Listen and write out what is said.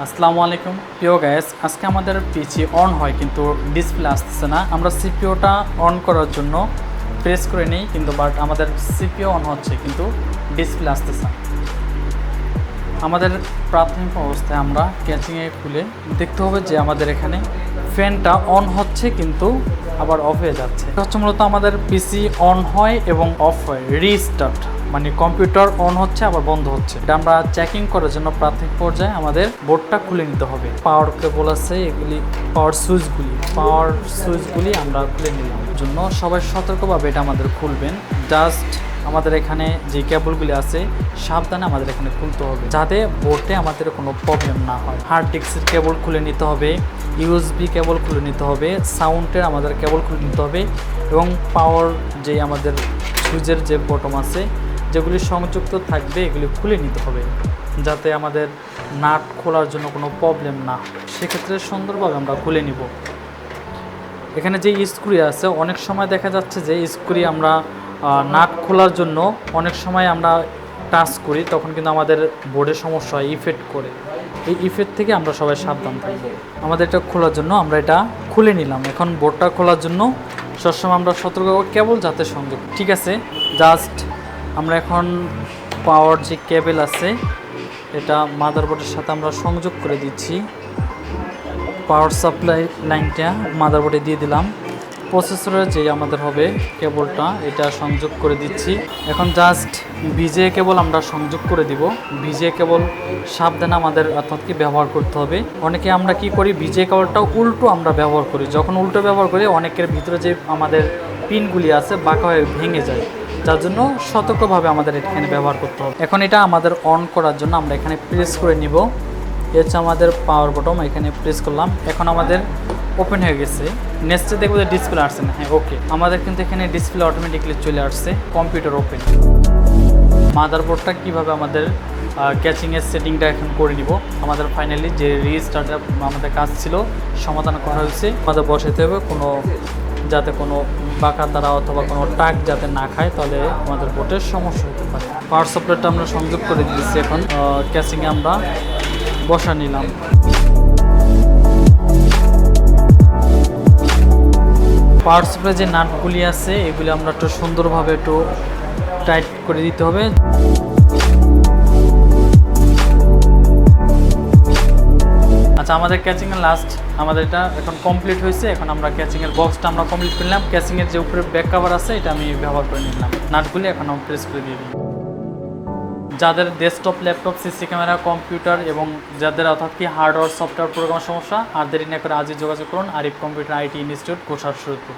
আসসালামু আলাইকুম প্রিয় গাইস, আজকে আমাদের পিসি অন হয় কিন্তু ডিসপ্লে আসতেছে না। আমরা সিপিইউটা অন করার জন্য প্রেস করে নিই কিন্তু বাট আমাদের সিপিইউ অন হচ্ছে কিন্তু ডিসপ্লে আসতেছে না। আমাদের প্রাথমিক অবস্থায় আমরা ক্যাচিংয়ে খুলে দেখতে হবে যে আমাদের এখানে ফ্যানটা অন হচ্ছে কিন্তু আবার অফ হয়ে যাচ্ছে। এটা হচ্ছে মূলত আমাদের পিসি অন হয় এবং অফ হয় রিস্টার্ট, মানে কম্পিউটার অন হচ্ছে আবার বন্ধ হচ্ছে। এটা আমরা চেকিং করার জন্য প্রাথমিক পর্যায়ে আমাদের বোর্ডটা খুলে নিতে হবে। পাওয়ার কেবল আছে, এগুলি পাওয়ার সুইচগুলি আমরা খুলে নিলাম। জন্য সবাই সতর্কভাবে এটা আমাদের খুলবেন। জাস্ট আমাদের এখানে যে কেবলগুলি আছে সাবধানে আমাদের এখানে খুলতে হবে যাতে বোর্ডে আমাদের কোনো প্রবলেম না হয়। হার্ড ডিস্কের কেবল খুলে নিতে হবে, ইউএসবি কেবল খুলে নিতে হবে, সাউন্ডের আমাদের কেবল খুলে নিতে হবে এবং পাওয়ার যে আমাদের সুইচের যে বটম আছে যেগুলি সংযুক্ত থাকবে এগুলি খুলে নিতে হবে যাতে আমাদের নাট খোলার জন্য কোনো প্রবলেম না হয়। সেক্ষেত্রে সুন্দরভাবে আমরা খুলে নিব। এখানে যে স্ক্রু আছে অনেক সময় দেখা যাচ্ছে যে স্ক্রু আমরা নাট খোলার জন্য অনেক সময় আমরা টাচ করি, তখন কিন্তু আমাদের বোর্ডের সমস্যা হয়, ইফেক্ট করে। এই ইফেক্ট থেকে আমরা সবাই সাবধান থাকব। আমাদের এটা খোলার জন্য আমরা এটা খুলে নিলাম। এখন বোর্ডটা খোলার জন্য সবসময় আমরা সতর্ক কেবল যাতে সংযোগ ঠিক আছে। জাস্ট আমরা এখন পাওয়ার যে কেবল আছে এটা মাদারবোর্ডের সাথে আমরা সংযোগ করে দিচ্ছি। পাওয়ার সাপ্লাই লাইনটা মাদারবোর্ডে দিয়ে দিলাম। প্রসেসরের যে আমাদের হবে কেবলটা এটা সংযোগ করে দিচ্ছি। এখন জাস্ট ভিজে কেবল আমরা সংযোগ করে দিব। ভিজে কেবল সাবধানে আমাদের অর্থাৎ কি ব্যবহার করতে হবে। অনেকে আমরা কি করি ভিজে কেবলটা উল্টো আমরা ব্যবহার করি। যখন উল্টো ব্যবহার করি অনেকের ভিতরে যে আমাদের পিনগুলি আছে বাঁকা হয়ে ভেঙে যায়, যার জন্য সতর্কভাবে আমাদের এখানে ব্যবহার করতে হবে। এখন এটা আমাদের অন করার জন্য আমরা এখানে প্রেস করে নিব। এই হচ্ছে আমাদের পাওয়ার বটম, এখানে প্রেস করলাম। এখন আমাদের ওপেন হয়ে গেছে। নেক্সটে দেখবো যে ডিসপ্লে আসছে না। হ্যাঁ ওকে, আমাদের কিন্তু এখানে ডিসপ্লে অটোমেটিকলি চলে আসছে। Computer open. মাদারবোর্ডটা কীভাবে আমাদের ক্যাচিংয়ের সেটিংটা এখন করে নিব। আমাদের ফাইনালি যে রিস্টার্ট আমাদের কাজ ছিল সমাধান করা হয়েছে। আমাদের বসাতে হবে যাতে কোনো বাঁকা তারা অথবা কোনো টাক যাতে না খায়, তাহলে আমাদের বোর্ডের সমস্যা হতে পারে। পাওয়ার সাপ্লাইটা আমরা সংযোগ করে দিচ্ছি। এখন ক্যাচিংয়ে আমরা বসা নিলাম। পাওয়ার সাপ্লাই যে নাটগুলি আছে এগুলি আমরা একটু সুন্দরভাবে একটু টাইট করে দিতে হবে। আচ্ছা, আমাদের ক্যাচিংয়ের লাস্ট আমাদের এটা এখন কমপ্লিট হয়েছে। এখন আমরা ক্যাচিংয়ের বক্সটা আমরা কমপ্লিট করলাম। ক্যাচিংয়ের যে উপরে ব্যাক কভার আছে এটা আমি ব্যবহার করে নিলাম। নাটগুলি এখন আমরা প্রেস করে দিয়ে দিই। যাদের desktop, laptop, CC camera, computer এবং যাদের অর্থাৎ কি হার্ডওয়্যার, সফটওয়্যার প্রোগ্রামের সমস্যা আর দেরি না করে আজই যোগাযোগ করুন আরিফ কম্পিউটার আইটি ইনস্টিটিউট, কোষার সুরপুর।